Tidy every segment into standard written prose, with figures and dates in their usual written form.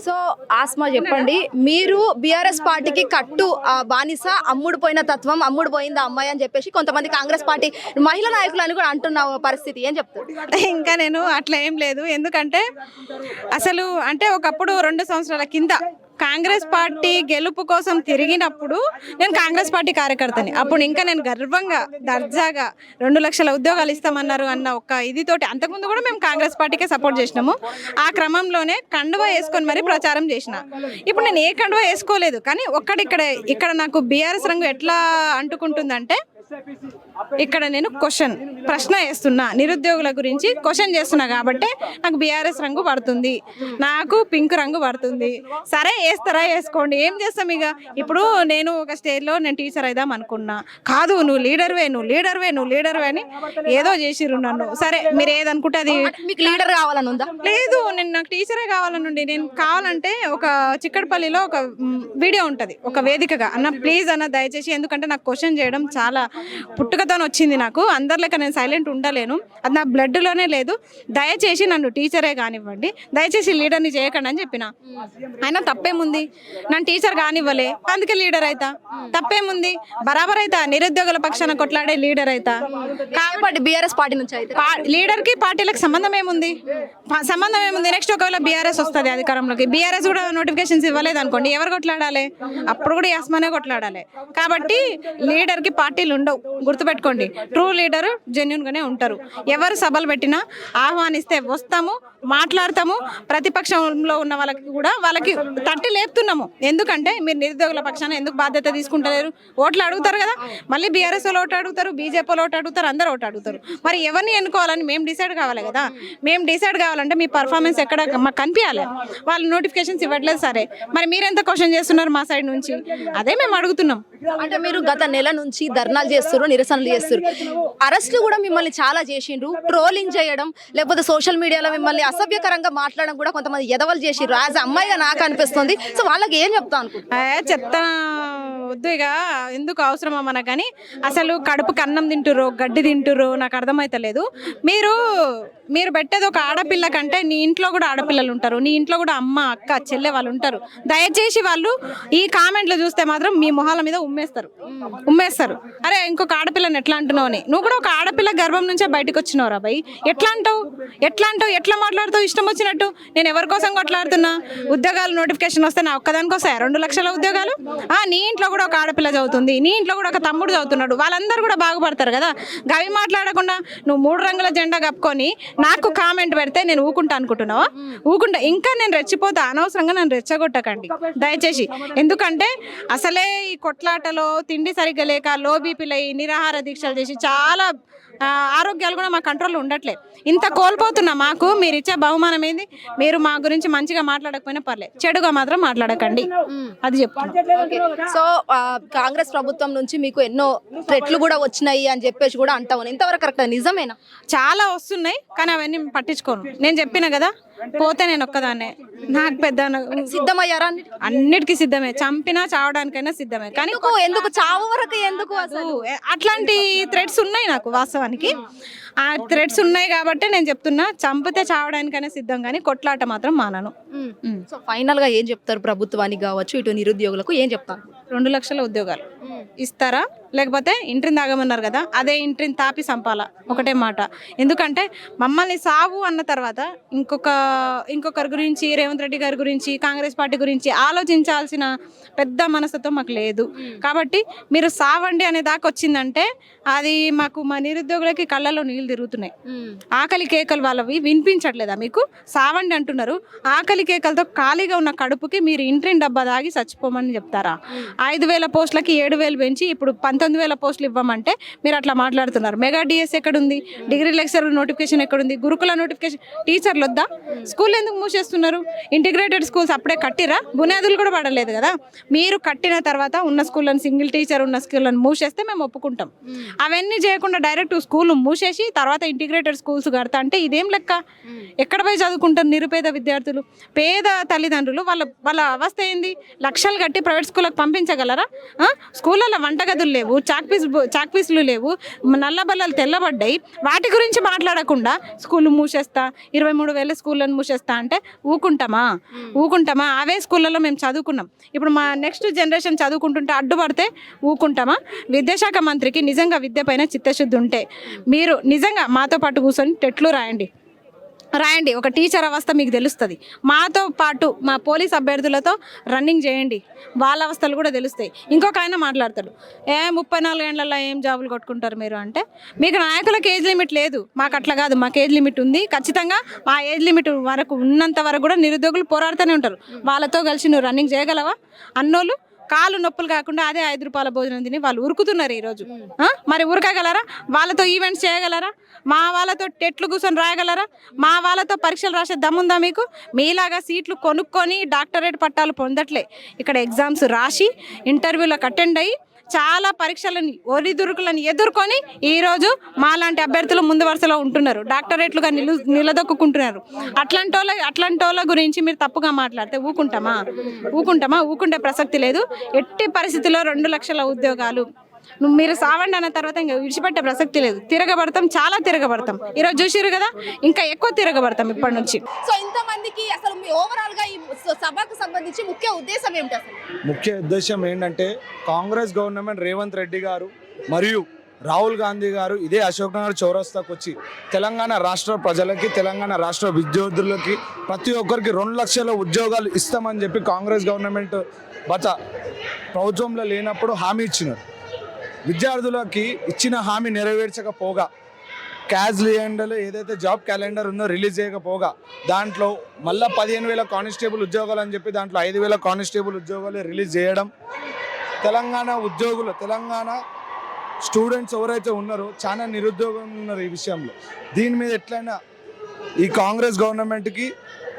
So Asma చెప్పండి, మీరు BRS పార్టీకి కట్టు బానిస, అమ్ముడు పోయిన తత్వం, అమ్ముడు పోయింది అమ్మాయి అని చెప్పేసి కొంతమంది కాంగ్రెస్ పార్టీ మహిళా నాయకులు అని కూడా అంటున్న పరిస్థితి ఏం చెప్తారు? ఇంకా నేను అట్లా ఏం లేదు. ఎందుకంటే అసలు అంటే ఒకప్పుడు 2 సంవత్సరాల కింద కాంగ్రెస్ పార్టీ గెలుపు కోసం తిరిగినప్పుడు నేను కాంగ్రెస్ పార్టీ కార్యకర్తని. అప్పుడు ఇంకా నేను గర్వంగా దర్జాగా 2 లక్షల ఉద్యోగాలు ఇస్తామన్నారు అన్న ఒక ఇదితోటి, అంతకుముందు కూడా మేము కాంగ్రెస్ పార్టీకే సపోర్ట్ చేసినాము. ఆ క్రమంలోనే కండువా వేసుకొని మరీ ప్రచారం చేసిన. ఇప్పుడు నేను ఏ కండువా వేసుకోలేదు, కానీ ఇక్కడ నాకు బీఆర్ఎస్ రంగు ఎట్లా అంటుకుంటుందంటే, ఇక్కడ నేను ప్రశ్న వేస్తున్నా, నిరుద్యోగుల గురించి క్వశ్చన్ చేస్తున్నా కాబట్టి నాకు బీఆర్ఎస్ రంగు పడుతుంది, నాకు పింక్ రంగు పడుతుంది. సరే వేస్తారా, వేసుకోండి, ఏం చేస్తాం ఇక. ఇప్పుడు నేను ఒక స్టేజ్లో నేను టీచర్ అయిదాం అనుకున్నా, కాదు నువ్వు లీడర్వే అని ఏదో చేసిర్రు నన్ను. సరే మీరు ఏదనుకుంటే అది. మీకు లీడర్ కావాలని ఉందా? లేదు, నాకు టీచరే కావాలనుండి. నేను కావాలంటే ఒక చిక్కడపల్లిలో ఒక వీడియో ఉంటుంది, ఒక వేదికగా. అన్న ప్లీజ్ అన్న దయచేసి, ఎందుకంటే నాకు క్వశ్చన్ చేయడం చాలా పుట్టుకతో వచ్చింది. నాకు అందరిలేక నేను సైలెంట్ ఉండలేను, అది నా బ్లడ్లోనే లేదు. దయచేసి నన్ను టీచరే కానివ్వండి, దయచేసి లీడర్ని చేయకండి అని చెప్పిన. అయినా తప్పేముంది, నన్ను టీచర్ కానివ్వలే, అందుకే లీడర్ అవుతా. తప్పేముంది, బరాబర్ అవుతా, నిరుద్యోగుల పక్షాన కొట్లాడే లీడర్ అవుతా. కాబట్టి బీఆర్ఎస్ పార్టీ నుంచి అయితే లీడర్కి పార్టీలకు సంబంధం ఏముంది? నెక్స్ట్ ఒకవేళ బీఆర్ఎస్ వస్తుంది అధికారంలోకి, బీఆర్ఎస్ కూడా నోటిఫికేషన్స్ ఇవ్వలేదు అనుకోండి, ఎవరు కొట్లాడాలి? అప్పుడు కూడా యాస్మానే కొట్లాడాలి. కాబట్టి లీడర్కి పార్టీలు ఉండవు, గుర్తుపెట్టుకోండి. ట్రూ లీడర్ జెన్యున్ గానే ఉంటారు. ఎవరు సభలు పెట్టినా ఆహ్వానిస్తే వస్తాము, మాట్లాడతాము. ప్రతిపక్షంలో ఉన్న వాళ్ళకి తట్టి లేపుతున్నాము. ఎందుకంటే మీరు నిరుద్యోగుల పక్షాన ఎందుకు బాధ్యత తీసుకుంటలేరు? ఓట్లు అడుగుతారు కదా, మళ్ళీ బీఆర్ఎస్ వాళ్ళు ఓటు అడుగుతారు, బీజేపీ ఓటు అడుగుతారు, అందరూ ఓటు అడుగుతారు. మరి ఎవరిని ఎన్నుకోవాలని మేము డిసైడ్ కావాలి కదా. మేము డిసైడ్ కావాలంటే మీ పర్ఫార్మెన్స్ ఎక్కడ మాకు కనిపించాలి. వాళ్ళు నోటిఫికేషన్స్ ఇవ్వట్లేదు, సరే మరి మీరెంత క్వశ్చన్ చేస్తున్నారు మా సైడ్ నుంచి? అదే మేము అడుగుతున్నాం. అంటే మీరు గత నెల నుంచి ధర్నాలు చేస్తారు, నిరసనలు చేస్తారు, అరెస్టులు కూడా మిమ్మల్ని చాలా చేసిండ్రు, ట్రోలింగ్ చేయడం, లేకపోతే సోషల్ మీడియాలో మిమ్మల్ని అసభ్యకరంగా మాట్లాడడం కూడా కొంతమంది ఎదవలు చేసిండ్రు. యాజ్ అమ్మాయిగా నాకు అనిపిస్తుంది. సో వాళ్ళకి ఏం చెప్తా అనుకుంటా? చెప్తా వద్దు ఇక, ఎందుకు అవసరమా మనకు. కానీ అసలు కడుపుకి అన్నం తింటుర్రో గడ్డి తింటుర్రో నాకు అర్థమైతలేదు. మీరు పెట్టేది ఒక ఆడపిల్ల కంటే నీ ఇంట్లో కూడా ఆడపిల్లలు ఉంటారు, నీ ఇంట్లో కూడా అమ్మ అక్క చెల్లె వాళ్ళు ఉంటారు. దయచేసి వాళ్ళు ఈ కామెంట్లు చూస్తే మాత్రం మీ మొహాల మీద ఉమ్మేస్తారు. అరే ఇంకొక ఆడపిల్లని ఎట్లా అంటున్నావు అని. నువ్వు కూడా ఒక ఆడపిల్ల గర్భం నుంచే బయటకు వచ్చినావు రా భయ్. ఎట్లా అంటావు, ఎట్లా మాట్లాడుతావు ఇష్టం వచ్చినట్టు? నేను ఎవరి కోసం కొట్లాడుతున్నా? ఉద్యోగాలు నోటిఫికేషన్ వస్తే నా ఒక్కదానికి వస్తాయి 2 లక్షల ఉద్యోగాలు? నీ ఇంట్లో కూడా ఒక ఆడపిల్ల చదువుతుంది, నీ ఇంట్లో కూడా ఒక తమ్ముడు చదువుతున్నాడు, వాళ్ళందరూ కూడా బాగుపడతారు కదా. గవి మాట్లాడకుండా నువ్వు 3 రంగుల జెండా కప్పుకొని నాకు కామెంట్ పెడితే నేను ఊకుంటా అనుకుంటున్నావా? ఊకుంటా. ఇంకా నేను రెచ్చిపోతా, అనవసరంగా నన్ను రెచ్చగొట్టకండి దయచేసి. ఎందుకంటే అసలే ఈ కొట్లాటలో తిండి సరిగ్గా లేక లో బీపీలై నిరాహార దీక్షలు చేసి చాలా ఆరోగ్యాలు కూడా మా కంట్రోల్లో ఉండట్లేదు. ఇంత కోల్పోతున్నా. మాకు మీరు ఇచ్చే బహుమానం ఏంది? మీరు మా గురించి మంచిగా మాట్లాడకపోయినా పర్లేదు, చెడుగా మాత్రం మాట్లాడకండి, అది చెప్తున్నా. సో కాంగ్రెస్ ప్రభుత్వం నుంచి మీకు ఎన్నో థ్రెట్లు కూడా వచ్చినాయి అని చెప్పేసి కూడా అంటాము. ఇంతవరకు కరెక్ట్ నిజమేనా? చాలా వస్తున్నాయి, కానీ అవన్నీ పట్టించుకోను. నేను చెప్పిన కదా, పోతే నేను ఒక్కదాన్నే. నాకు పెద్ద సిద్ధమయ్యారా? అన్నిటికీ సిద్ధమే, చంపినా చావడానికైనా సిద్ధమే. కానీ ఎందుకు చావు వరకు ఎందుకు? అసలు అట్లాంటి థ్రెట్స్ ఉన్నాయి నాకు. వాస్తవానికి ఆ థ్రెట్స్ ఉన్నాయి కాబట్టి నేను చెప్తున్నా, చంపితే చావడానికైనా సిద్ధం, కానీ కొట్లాట మాత్రం మానను. సో ఫైనల్ గా ఏం చెప్తారు ప్రభుత్వానికి కావచ్చు, ఇటు నిరుద్యోగులకు ఏం చెప్తారు? 2 లక్షల ఉద్యోగాలు ఇస్తారా, లేకపోతే ఇంటిని తాగమన్నారు కదా, అదే ఇంటిని తాపి సంపాలా, ఒకటే మాట. ఎందుకంటే మమ్మల్ని సావు అన్న తర్వాత ఇంకొకరి గురించి, రేవంత్ రెడ్డి గారి గురించి, కాంగ్రెస్ పార్టీ గురించి ఆలోచించాల్సిన పెద్ద మనస్తత్వం మాకు లేదు. కాబట్టి మీరు సావండి అనే దాకా వచ్చిందంటే అది మాకు, మా నిరుద్యోగులకి కళ్ళలో నీళ్ళు తిరుగుతున్నాయి. ఆకలి కేకలు వాళ్ళవి వినిపించట్లేదా మీకు? సావండి అంటున్నారు. ఆకలి కేకలతో ఖాళీగా ఉన్న కడుపుకి మీరు ఇంటిని డబ్బా దాగి చచ్చిపోమని చెప్తారా? 5,000 పోస్టులకి 7,000 పెంచి ఇప్పుడు 19,000 పోస్టులు ఇవ్వమంటే మీరు అట్లా మాట్లాడుతున్నారు. మెగా డిఎస్ ఎక్కడుంది? డిగ్రీ లెక్చరర్ నోటిఫికేషన్ ఎక్కడుంది? గురుకుల నోటిఫికేషన్, టీచర్లు వద్దా? స్కూల్ ఎందుకు మూసేస్తున్నారు? ఇంటిగ్రేటెడ్ స్కూల్స్ అప్పుడే కట్టిరా? బునియాదులు కూడా పడలేదు కదా. మీరు కట్టిన తర్వాత ఉన్న స్కూళ్ళని, సింగిల్ టీచర్ ఉన్న స్కూళ్ళని మూసేస్తే మేము ఒప్పుకుంటాం. అవన్నీ చేయకుండా డైరెక్ట్ స్కూల్ మూసేసి తర్వాత ఇంటిగ్రేటెడ్ స్కూల్స్ కడతా అంటే ఇదేం లెక్క? ఎక్కడ పోయి చదువుకుంటారు నిరుపేద విద్యార్థులు? పేద తల్లిదండ్రులు వాళ్ళ అవస్థ ఏంది? లక్షలు కట్టి ప్రైవేట్ స్కూళ్ళకి పంపించగలరా? స్కూళ్ళలో వంటగదులు లేవు, లేవు, చాక్ పీసులు లేవు, నల్ల బల్లలు తెల్లబడ్డాయి. వాటి గురించి మాట్లాడకుండా స్కూళ్ళు మూసేస్తా, 23,000 స్కూళ్ళను మూసేస్తా అంటే ఊకుంటామా? అవే స్కూళ్ళలో మేము చదువుకున్నాం. ఇప్పుడు మా నెక్స్ట్ జనరేషన్ చదువుకుంటుంటే అడ్డుపడితే ఊకుంటామా? విద్యాశాఖ మంత్రికి నిజంగా విద్య పైన చిత్తశుద్ధి ఉంటే మీరు నిజంగా మాతో పాటు కూర్చొని టెట్లు రాయండి. ఒక టీచర్ అవస్థ మీకు తెలుస్తుంది. మాతో పాటు మా పోలీస్ అభ్యర్థులతో రన్నింగ్ చేయండి, వాళ్ళ అవస్థలు కూడా తెలుస్తాయి. ఇంకొక ఆయన మాట్లాడతాడు, 34 ఏళ్లలో ఏం జాబులు కొట్టుకుంటారు మీరు అంటే, మీకు నాయకులకు ఏజ్ లిమిట్ లేదు, మాకు అట్లా కాదు, మాకు ఏజ్ లిమిట్ ఉంది. ఖచ్చితంగా మా ఏజ్ లిమిట్ వరకు ఉన్నంత వరకు కూడా నిరుద్యోగులు పోరాడుతూనే ఉంటారు. వాళ్ళతో కలిసి నువ్వు రన్నింగ్ చేయగలవా? అన్నోళ్ళు కాళ్ళు నొప్పులు కాకుండా అదే 5 రూపాయల భోజనం తిని వాళ్ళు ఉరుకుతున్నారు ఈరోజు. మరి ఉరకగలరా? వాళ్ళతో ఈవెంట్స్ చేయగలరా? మా వాళ్ళతో టెట్లు కూర్చొని రాయగలరా? మా వాళ్ళతో పరీక్షలు రాసే దమ్ముందా మీకు? మీలాగా సీట్లు కొనుక్కొని డాక్టరేట్ పట్టాలు పొందట్లే, ఇక్కడ ఎగ్జామ్స్ రాసి ఇంటర్వ్యూలకు అటెండ్ అయ్యి చాలా పరీక్షలని ఒడిదుడుకులను ఎదుర్కొని ఈరోజు మాలాంటి అభ్యర్థులు ముందు వరుసలో ఉంటున్నారు, డాక్టరేట్లుగా నిలదొక్కుంటున్నారు. అట్లాంటి వాళ్ళ గురించి మీరు తప్పుగా మాట్లాడితే ఊకుంటే ప్రసక్తి లేదు. ఎట్టి పరిస్థితుల్లో 2 లక్షల ఉద్యోగాలు మీరు సావండి అన్న తర్వాత ఇంకా విడిచిపెట్టే ప్రసక్తి లేదు. చాలా తిరగబడతాం. ఈరోజు చూసిరు కదా, ఇంకా ఎక్కువ తిరగబడతాం ఇప్పటి నుంచి. సో ఇంతమందికి అసలు మీ ఓవరాల్ గా ఈ సభకు సంబంధించి ముఖ్య ఉద్దేశం ఏమిటి? అసలు ముఖ్య ఉద్దేశం ఏంటంటే కాంగ్రెస్ గవర్నమెంట్ రేవంత్ రెడ్డి గారు మరియు రాహుల్ గాంధీ గారు ఇదే అశోక్ నగర్ చౌరస్తాకు వచ్చి తెలంగాణ రాష్ట్ర ప్రజలకి, తెలంగాణ రాష్ట్ర విద్యార్థులకి ప్రతి ఒక్కరికి 2 లక్షల ఉద్యోగాలు ఇస్తామని చెప్పి కాంగ్రెస్ గవర్నమెంట్ ప్రభుత్వంలో లేనప్పుడు హామీ ఇచ్చినారు. విద్యార్థులకి ఇచ్చిన హామీ నెరవేర్చకపోగా, క్యాలెండర్లో ఏదైతే జాబ్ క్యాలెండర్ ఉందో రిలీజ్ చేయకపోగా, దాంట్లో మళ్ళీ 15,000 కానిస్టేబుల్ ఉద్యోగాలు అని చెప్పి దాంట్లో 5,000 కానిస్టేబుల్ ఉద్యోగాలు రిలీజ్ చేయడం, తెలంగాణ స్టూడెంట్స్ ఎవరైతే ఉన్నారో చాలా నిరుద్యోగం ఉన్నారు. ఈ విషయంలో దీని మీద ఎట్లయినా ఈ కాంగ్రెస్ గవర్నమెంట్కి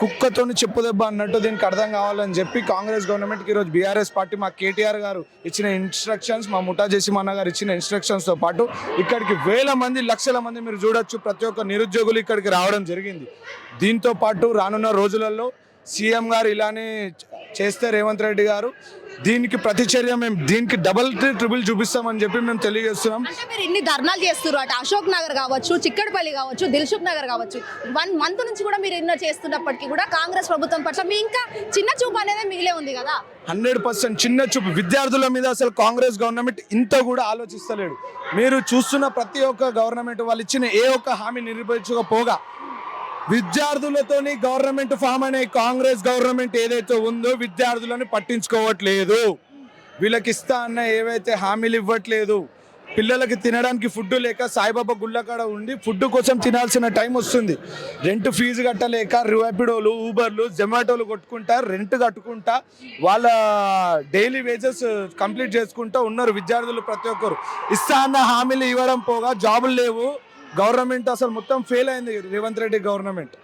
కుక్కతోని చెప్పు దెబ్బ అన్నట్టు దీనికి అర్థం కావాలని చెప్పి కాంగ్రెస్ గవర్నమెంట్కి ఈరోజు బీఆర్ఎస్ పార్టీ మా కేటీఆర్ గారు ఇచ్చిన ఇన్స్ట్రక్షన్స్, మా ముఠా జయసింహన్న గారు ఇచ్చిన ఇన్స్ట్రక్షన్స్తో పాటు ఇక్కడికి 1,000 మంది, లక్షల మంది మీరు చూడొచ్చు ప్రతి ఒక్క నిరుద్యోగులు ఇక్కడికి రావడం జరిగింది. దీంతో పాటు రానున్న రోజులలో సీఎం గారు ఇలానే చేస్తే రేవంత్ రెడ్డి గారు దీనికి ప్రతిచర్య మేము దీనికి డబుల్ ట్రిపుల్ చూపిస్తామని చెప్పి మేము తెలియజేస్తున్నాం. అంటే మీరు ఇన్ని ధర్నాలు చేస్తున్నారు, అటు అశోక్ నగర్ కావచ్చు, చిక్కడపల్లి కావచ్చు, దిల్సుఖ్ నగర్ కావచ్చు, 1 మంత్ నుంచి కూడా మీరు ఎన్నో చేస్తున్నప్పటికీ కూడా కాంగ్రెస్ ప్రభుత్వం పట్ల మీ ఇంకా చిన్న చూపు అనేది మిగిలే ఉంది కదా? 100% చిన్న చూపు. విద్యార్థుల మీద అసలు కాంగ్రెస్ గవర్నమెంట్ ఇంత కూడా ఆలోచిస్తలేడు. మీరు చూస్తున్న ప్రతి ఒక్క గవర్నమెంట్ వాళ్ళు ఇచ్చిన ఏ ఒక్క హామీ నిర్వహించకపోగా విద్యార్థులతోని గవర్నమెంట్ ఫామ్ అనే కాంగ్రెస్ గవర్నమెంట్ ఏదైతే ఉందో విద్యార్థులను పట్టించుకోవట్లేదు. వీళ్ళకి ఇస్తా అన్న ఏవైతే హామీలు ఇవ్వట్లేదు. పిల్లలకి తినడానికి ఫుడ్ లేక సాయిబాబా గుళ్ళకాడ ఉండి ఫుడ్ కోసం తినాల్సిన టైం వస్తుంది. రెంట్ ఫీజు కట్టలేక ర్యాపిడోలు, ఊబర్లు, జొమాటోలు కొట్టుకుంటా, రెంట్ కట్టుకుంటా, వాళ్ళ డైలీ వేజెస్ కంప్లీట్ చేసుకుంటూ ఉన్నారు విద్యార్థులు ప్రతి ఒక్కరు. ఇస్తా అన్న హామీలు ఇవ్వడం పోగా జాబులు లేవు. గవర్నమెంట్ అసలు మొత్తం ఫెయిల్ అయింది రేవంత్ రెడ్డి గవర్నమెంట్.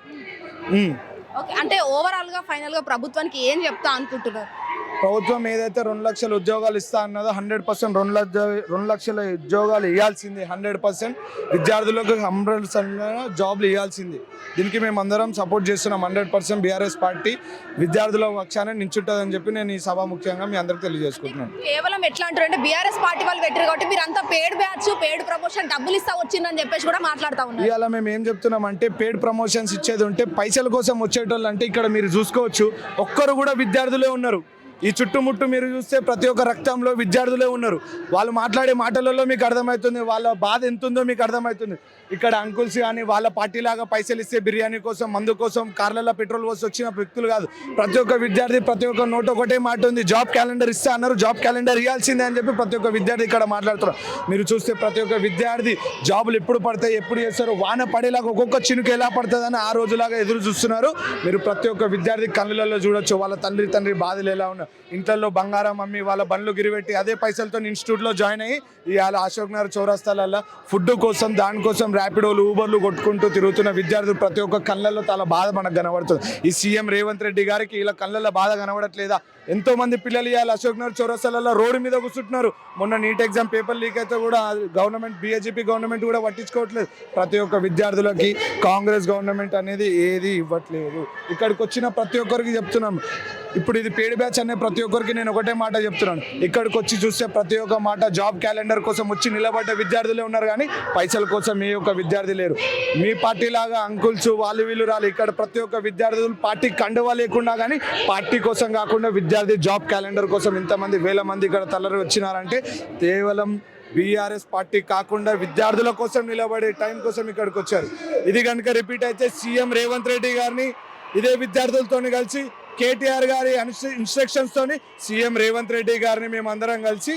అంటే ఓవరాల్ గా ఫైనల్ గా ప్రభుత్వానికి ఏం చెప్తా అనుకుంటున్నారు? ప్రభుత్వం ఏదైతే 2 లక్షల ఉద్యోగాలు ఇస్తా అన్నదో 100% 2 లక్షల ఉద్యోగాలు ఇవ్వాల్సింది. 100% విద్యార్థులకు 100% జాబ్లు ఇవ్వాల్సింది. దీనికి మేము అందరం సపోర్ట్ చేస్తున్నాం. 100% బీఆర్ఎస్ పార్టీ విద్యార్థుల పక్షాన నించుంటుందని చెప్పి నేను ఈ సభ ముఖ్యంగా మీ అందరికి తెలియజేసుకుంటున్నాను. కేవలం ఎట్లా అంటారు అంటే బీఆర్ఎస్ పార్టీ వాళ్ళు పెట్టారు కాబట్టి మీరు అంతా పేడ్ బ్యాచ్, పేడ్ ప్రమోషన్ డబ్బులు ఇస్తా వచ్చిందని చెప్పేసి కూడా మాట్లాడుతూ ఉన్నారు. ఇవాళ మేము ఏం చెప్తున్నాం అంటే పేడ్ ప్రమోషన్స్ ఇచ్చేది ఉంటే పైసల కోసం వచ్చేటోళ్ళు అంటే ఇక్కడ మీరు చూసుకోవచ్చు ఒక్కరు కూడా విద్యార్థులే ఉన్నారు. ఈ చుట్టుముట్టు మీరు చూస్తే ప్రతి ఒక్క రక్తంలో విద్యార్థులే ఉన్నారు. వాళ్ళు మాట్లాడే మాటలలో మీకు అర్థమవుతుంది, వాళ్ళ బాధ ఎంత ఉందో మీకు అర్థమవుతుంది. ఇక్కడ అంకుల్స్ కానీ వాళ్ళ పార్టీలాగా పైసలు ఇస్తే బిర్యానీ కోసం, మందు కోసం, కార్లలో పెట్రోల్ పోసి వచ్చిన వ్యక్తులు కాదు. ప్రతి ఒక్క విద్యార్థి ప్రతి ఒక్క నోట్ ఒకటే మాట ఉంది, జాబ్ క్యాలెండర్ ఇస్తా అన్నారు, జాబ్ క్యాలెండర్ ఇవ్వాల్సిందే అని చెప్పి ప్రతి ఒక్క విద్యార్థి ఇక్కడ మాట్లాడుతున్నారు. మీరు చూస్తే ప్రతి ఒక్క విద్యార్థి జాబులు ఎప్పుడు పడతాయి, ఎప్పుడు చేస్తారు, వాన పడేలాగా ఒక్కొక్క చినుకు ఎలా పడుతుందని ఆ రోజులాగా ఎదురు చూస్తున్నారు. మీరు ప్రతి ఒక్క విద్యార్థి కళ్ళల్లో చూడొచ్చు వాళ్ళ తండ్రి బాధలు ఎలా ఉన్నారు. ఇంట్లో బంగారం అమ్మి వాళ్ళ బండ్లు గిరిపెట్టి అదే పైసలతో ఇన్స్టిట్యూట్లో జాయిన్ అయ్యి ఇవాళ అశోక్ నగర్ చౌరస్తాలలో ఫుడ్ కోసం, దానికోసం ర్యాపిడోలు, ఊబర్లు కొట్టుకుంటూ తిరుగుతున్న విద్యార్థులు ప్రతి ఒక్క కళ్ళల్లో చాలా బాధ మనకు కనబడుతుంది. ఈ సీఎం రేవంత్ రెడ్డి గారికి ఇలా కళ్ళల్లో బాధ కనబడట్లేదా? ఎంతో మంది పిల్లలు ఇవాళ అశోక్ నగర్ చౌరస్తాలలో రోడ్డు మీద కూర్చుంటున్నారు. మొన్న నీట్ ఎగ్జామ్ పేపర్ లీక్ అయితే కూడా గవర్నమెంట్, బీజేపీ గవర్నమెంట్ కూడా పట్టించుకోవట్లేదు. ప్రతి ఒక్క విద్యార్థులకి కాంగ్రెస్ గవర్నమెంట్ అనేది ఏది ఇవ్వట్లేదు. ఇక్కడికి వచ్చిన ప్రతి ఒక్కరికి చెప్తున్నాం, ఇప్పుడు ఇది పేడ్ బ్యాచ్ అనే ప్రతి ఒక్కరికి నేను ఒకటే మాట చెప్తున్నాను, ఇక్కడికి వచ్చి చూస్తే ప్రతి ఒక్క మాట జాబ్ క్యాలెండర్ కోసం వచ్చి నిలబడ్డ విద్యార్థులే ఉన్నారు, కానీ పైసల కోసం ఏ ఒక్క విద్యార్థి లేరు. మీ పార్టీ లాగా అంకుల్స్ వాళ్ళు వీళ్ళు రాలి, ఇక్కడ ప్రతి ఒక్క విద్యార్థులు పార్టీ కండువా లేకుండా కానీ పార్టీ కోసం కాకుండా విద్యార్థి జాబ్ క్యాలెండర్ కోసం ఇంతమంది వేల మంది ఇక్కడ తలరి వచ్చినారంటే కేవలం బీఆర్ఎస్ పార్టీ కాకుండా విద్యార్థుల కోసం నిలబడే టైం కోసం ఇక్కడికి వచ్చారు. ఇది కనుక రిపీట్ అయితే సీఎం రేవంత్ రెడ్డి గారిని ఇదే విద్యార్థులతో కలిసి కేటీఆర్ గారి ఇన్స్ట్రక్షన్స్ తోని సీఎం రేవంత్ రెడ్డి గారిని మేము అందరం కలిసి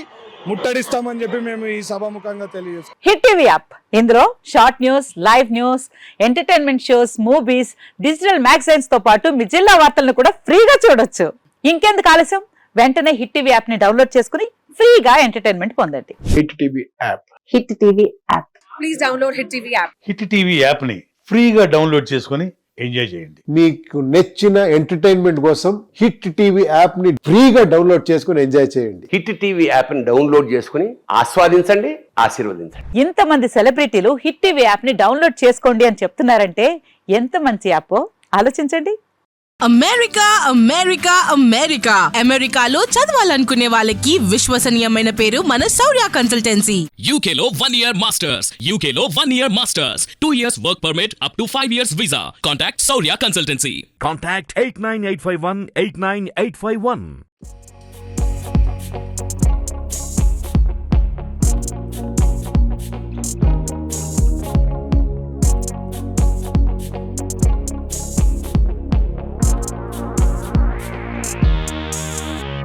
ముట్టడిస్తామని చెప్పి మేము ఈ సభాముఖంగా తెలియజేస్తాం. హిట్ టీవీ యాప్, ఇందులో short news, live news, entertainment shows, movies, digital magazines తో పాటు మీ జిల్లా వార్తలను కూడా ఫ్రీగా చూడొచ్చు. ఇంకెందుకు ఆలస్యం, వెంటనే హిట్ టీవీ యాప్ ని డౌన్లోడ్ చేసుకుని ఫ్రీగా ఎంటర్టైన్మెంట్ పొందండి. Hit TV app. Hit TV app. Please download hit TV app. Hit TV యాప్ని ఫ్రీగా డౌన్లోడ్ చేసుకొని ఎంజాయ్ చేయండి. మీకు నచ్చిన ఎంటర్టైన్మెంట్ కోసం హిట్ టీవీ యాప్ ని ఫ్రీగా డౌన్లోడ్ చేసుకుని ఎంజాయ్ చేయండి. హిట్ టీవీ యాప్ని డౌన్లోడ్ చేసుకుని ఆస్వాదించండి, ఆశీర్వదించండి. ఇంతమంది సెలబ్రిటీలు హిట్ టీవీ యాప్ ని డౌన్లోడ్ చేసుకోండి అని చెప్తున్నారంటే ఎంత మంచి యాప్ ఆలోచించండి. అమెరికా అమెరికా అమెరికా అమెరికాలో చదవాలనుకునే వాళ్ళకి విశ్వసనీయమైన పేరు మన శౌర్య కన్సల్టెన్సీ. UK లో 1 year masters, UK లో 1 year masters, 2 years work permit up to 5 years visa. Contact Saurya Consultancy. Contact 89851 89851.